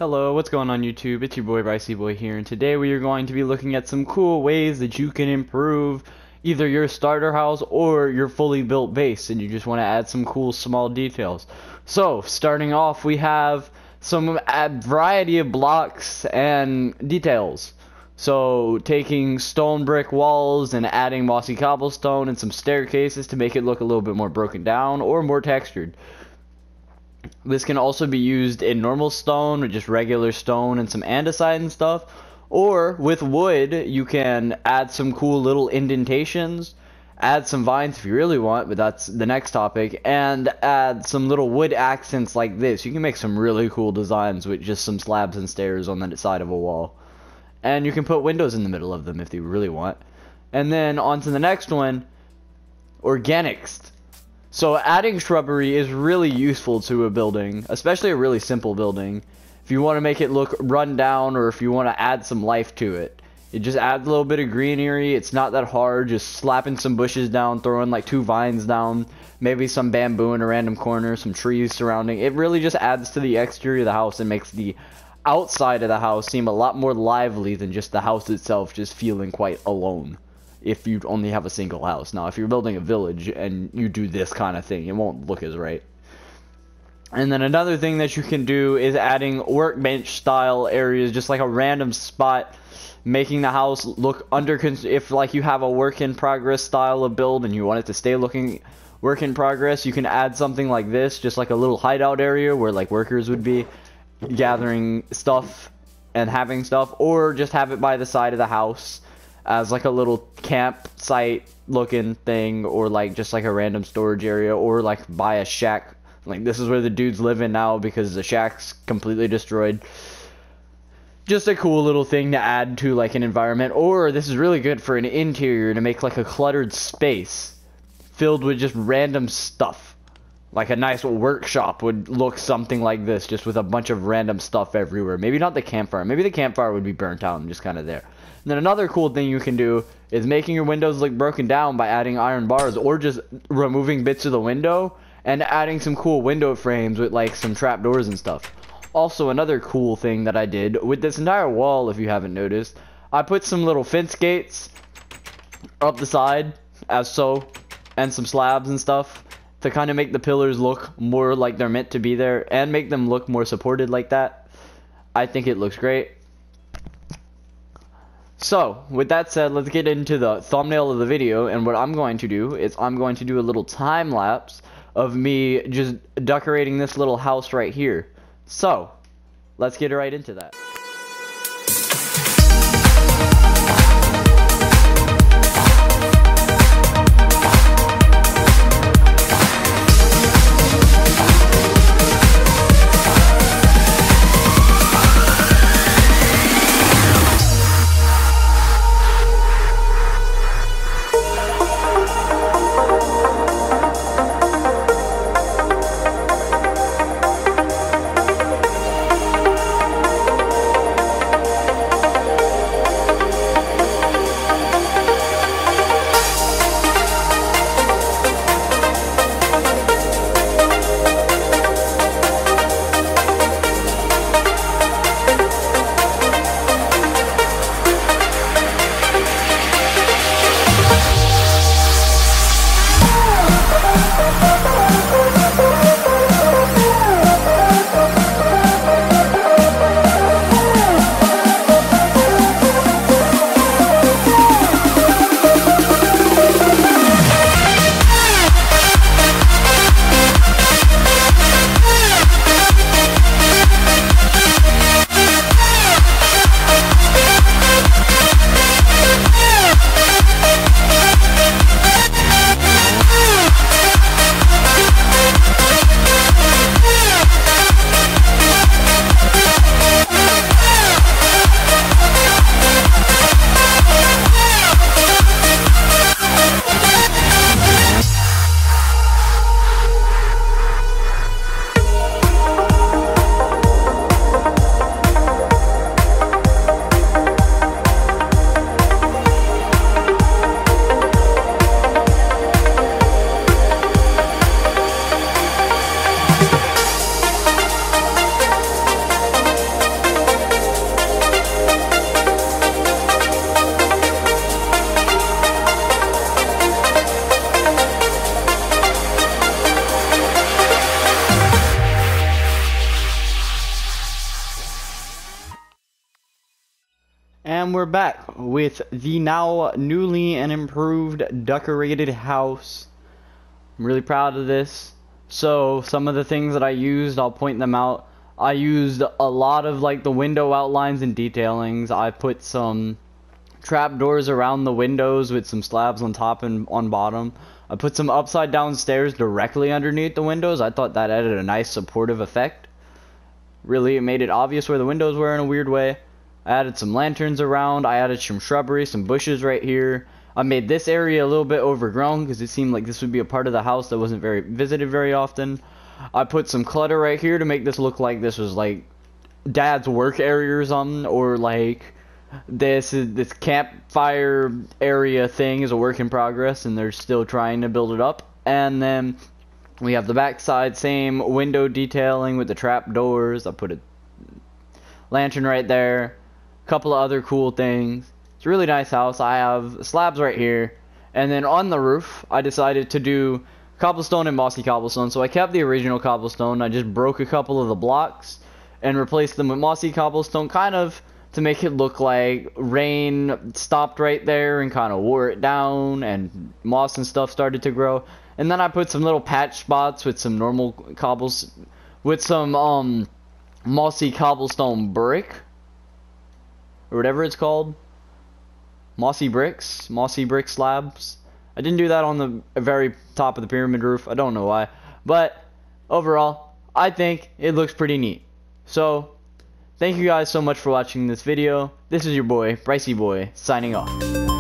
Hello, what's going on YouTube? It's your boy Ricey Boy here, and today we are going to be looking at some cool ways that you can improve either your starter house or your fully built base, and you just want to add some cool small details. So, starting off, we have some variety of blocks and details. So, taking stone brick walls and adding mossy cobblestone and some staircases to make it look a little bit more broken down or more textured. This can also be used in normal stone or just regular stone and some andesite and stuff. Or with wood, you can add some cool little indentations, add some vines if you really want, but that's the next topic, and add some little wood accents like this. You can make some really cool designs with just some slabs and stairs on the side of a wall. And you can put windows in the middle of them if you really want. And then on to the next one, organics. So adding shrubbery is really useful to a building, especially a really simple building. If you want to make it look run down or if you want to add some life to it. It just adds a little bit of greenery. It's not that hard, just slapping some bushes down, throwing like 2 vines down, maybe some bamboo in a random corner, some trees surrounding. It really just adds to the exterior of the house and makes the outside of the house seem a lot more lively than just the house itself just feeling quite alone. If you only have a single house. Now, if you're building a village and you do this kind of thing, it won't look as right. And then another thing that you can do is adding workbench style areas, just like a random spot, making the house look if like you have a work in progress style of build and you want it to stay looking work in progress, you can add something like this, just like a little hideout area where like workers would be gathering stuff and having stuff, or just have it by the side of the house as like a little campsite looking thing, or like just like a random storage area, or like by a shack. Like this is where the dude's living now because the shack's completely destroyed. Just a cool little thing to add to like an environment. Or this is really good for an interior to make like a cluttered space filled with just random stuff. Like a nice workshop would look something like this, just with a bunch of random stuff everywhere. Maybe not the campfire. Maybe the campfire would be burnt out and just kind of there. And then another cool thing you can do is making your windows look broken down by adding iron bars, or just removing bits of the window and adding some cool window frames with like some trapdoors and stuff. Also, another cool thing that I did with this entire wall, if you haven't noticed, I put some little fence gates up the side as so, and some slabs and stuff to kind of make the pillars look more like they're meant to be there and make them look more supported like that. I think it looks great. So, with that said, let's get into the thumbnail of the video, and what I'm going to do is I'm going to do a little time lapse of me just decorating this little house right here. So, let's get right into that. we're back with the now newly and improved decorated house. I'm really proud of this. So some of the things that I used, I'll point them out. I used a lot of like the window outlines and detailings. I put some trapdoors around the windows with some slabs on top and on bottom. I put some upside down stairs directly underneath the windows. I thought that added a nice supportive effect. Really, it made it obvious where the windows were in a weird way. I added some lanterns around. I added some shrubbery, some bushes right here. I made this area a little bit overgrown because it seemed like this would be a part of the house that wasn't very visited very often. I put some clutter right here to make this look like this was like Dad's work area or something, or like this campfire area thing is a work in progress and they're still trying to build it up. And then we have the backside, same window detailing with the trap doors. I put a lantern right there, a couple of other cool things. It's a really nice house. I have slabs right here, and then on the roof I decided to do cobblestone and mossy cobblestone. So I kept the original cobblestone. I just broke a couple of the blocks and replaced them with mossy cobblestone, kind of to make it look like rain stopped right there and kind of wore it down and moss and stuff started to grow. And then I put some little patch spots with some normal cobbles, with some mossy cobblestone brick, or whatever it's called. Mossy brick slabs. I didn't do that on the very top of the pyramid roof. I don't know why. But overall, I think it looks pretty neat. So, thank you guys so much for watching this video. This is your boy, Bricey Boy, signing off.